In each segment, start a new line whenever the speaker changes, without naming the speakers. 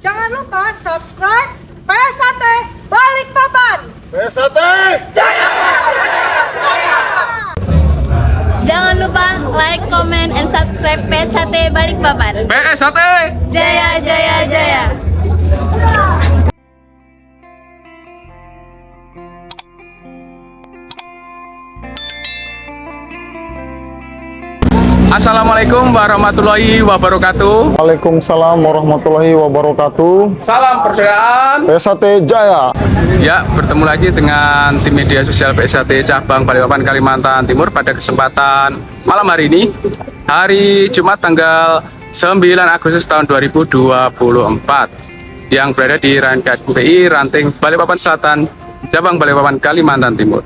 Jangan lupa subscribe PSAT Balikpapan.
PSAT Jaya!
Jangan lupa like, comment, and subscribe PSAT Balikpapan.
PSAT
Jaya, jaya, jaya.
Assalamualaikum warahmatullahi wabarakatuh.
Waalaikumsalam warahmatullahi wabarakatuh.
Salam persaudaraan.
PSAT Jaya.
Ya, bertemu lagi dengan tim media sosial PSAT Cabang Balikpapan Kalimantan Timur pada kesempatan malam hari ini, hari Jumat tanggal 9 Agustus tahun 2024, yang berada di KNPI Ranting Balikpapan Selatan, Cabang Balikpapan Kalimantan Timur.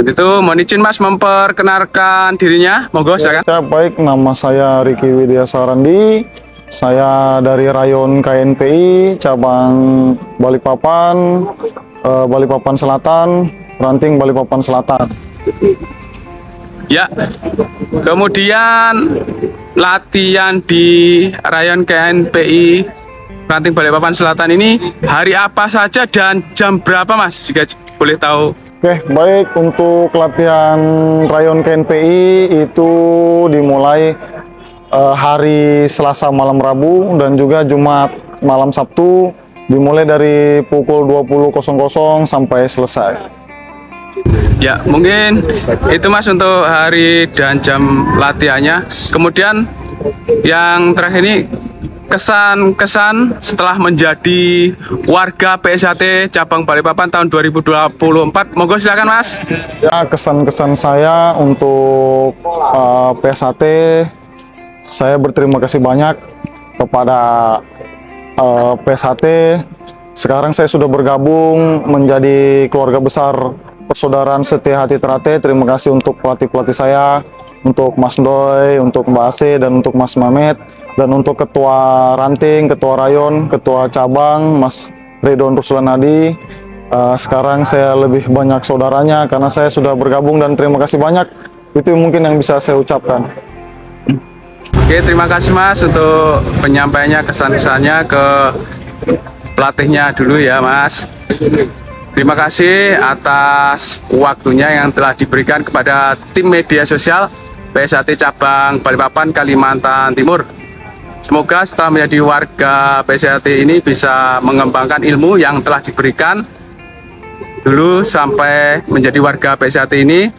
Begitu, mohon izin Mas memperkenalkan dirinya, monggo silakan.
Ya, baik, nama saya Riki Widya Sarandi. Saya dari Rayon KNPI Cabang Balikpapan, Balikpapan Selatan, Ranting Balikpapan Selatan.
Ya, kemudian latihan di Rayon KNPI Ranting Balikpapan Selatan ini hari apa saja dan jam berapa Mas, jika boleh tahu?
Oke, baik, untuk latihan Rayon KNPI itu dimulai hari Selasa malam Rabu dan juga Jumat malam Sabtu, dimulai dari pukul 20.00 sampai selesai.
Ya, mungkin itu Mas untuk hari dan jam latihannya. Kemudian yang terakhir ini kesan-kesan setelah menjadi warga PSAT Cabang Balikpapan tahun 2024. Monggo silakan Mas.
Ya, kesan-kesan saya untuk PSAT, saya berterima kasih banyak kepada PSAT. Sekarang saya sudah bergabung menjadi keluarga besar Persaudaraan Setia Hati Terate. Terima kasih untuk pelatih-pelatih saya, untuk Mas Doi, untuk Mbak Ase, dan untuk Mas Mamet, dan untuk Ketua Ranting, Ketua Rayon, Ketua Cabang, Mas Ridwan Ruslanadi. Sekarang saya lebih banyak saudaranya karena saya sudah bergabung, dan terima kasih banyak. Itu mungkin yang bisa saya ucapkan.
Oke, terima kasih Mas untuk penyampaiannya, kesan-kesannya ke pelatihnya dulu ya Mas. Terima kasih atas waktunya yang telah diberikan kepada tim media sosial PSAT Cabang Balikpapan Kalimantan Timur. Semoga setelah menjadi warga PSAT ini bisa mengembangkan ilmu yang telah diberikan dulu sampai menjadi warga PSAT ini.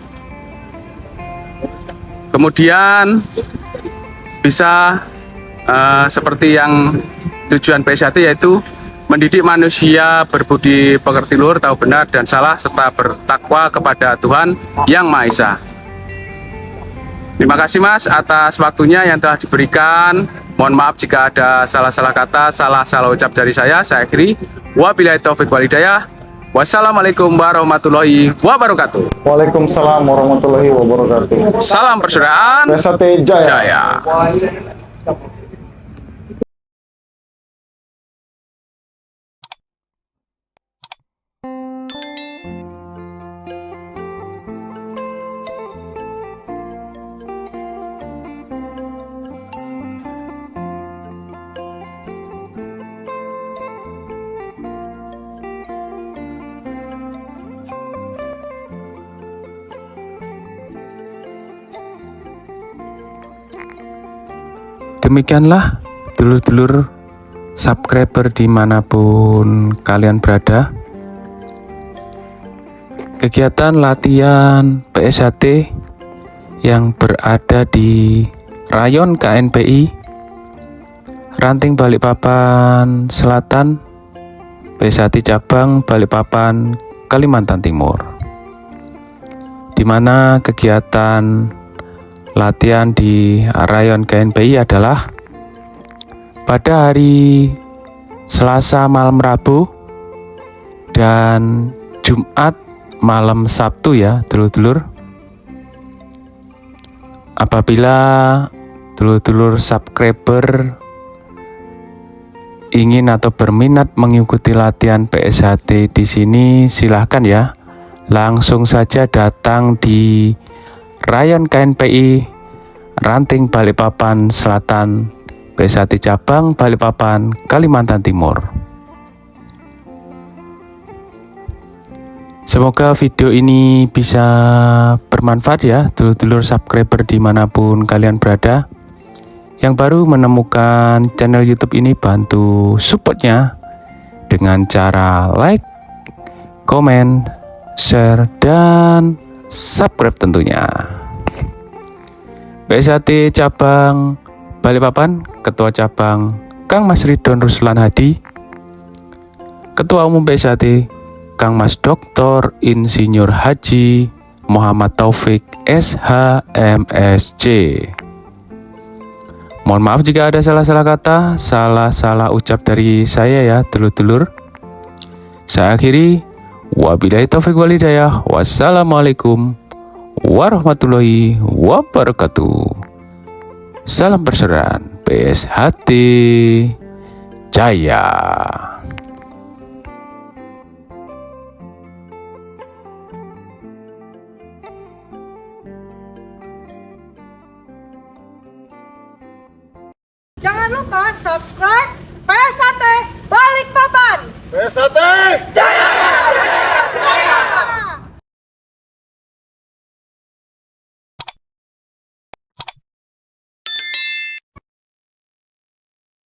Kemudian bisa seperti yang tujuan PSAT, yaitu mendidik manusia berbudi pekerti luhur, tahu benar dan salah, serta bertakwa kepada Tuhan Yang Maha Esa. Terima kasih Mas atas waktunya yang telah diberikan. Mohon maaf jika ada salah-salah kata, salah ucap dari saya. Saya akhiri. Wabillahi taufik wal hidayah. Wassalamualaikum warahmatullahi wabarakatuh.
Waalaikumsalam warahmatullahi wabarakatuh.
Salam persaudaraan.
PSAT Jaya.
Jaya. Demikianlah dulur-dulur subscriber dimanapun kalian berada, kegiatan latihan PSAT yang berada di Rayon KNPI Ranting Balikpapan Selatan, PSAT Cabang Balikpapan Kalimantan Timur, di mana kegiatan latihan di Rayon KNPI adalah pada hari Selasa malam Rabu dan Jumat malam Sabtu ya dulur-dulur. Apabila dulur-dulur subscriber ingin atau berminat mengikuti latihan PSAT di sini, silahkan ya, langsung saja datang di Rayon KNPI Ranting Balikpapan Selatan, PSHT Cabang Balikpapan, Kalimantan Timur. Semoga video ini bisa bermanfaat ya, dulur-dulur subscriber dimanapun kalian berada. Yang baru menemukan channel YouTube ini, bantu supportnya dengan cara like, komen, share, dan subscribe tentunya. PSHT Cabang Balikpapan, Ketua Cabang Kang Mas Ridon Ruslan Hadi, Ketua Umum PSHT Kang Mas Dr. Insinyur Haji Muhammad Taufik SH MSc. Mohon maaf jika ada salah-salah kata, salah ucap dari saya ya, dulur-dulur. Saya akhiri, wabillahi taufik wal hidayah. Wassalamualaikum warahmatullahi wabarakatuh. Salam persaudaraan PSHT Jaya.
Jangan lupa subscribe PSHT Balikpapan.
PSHT Jaya!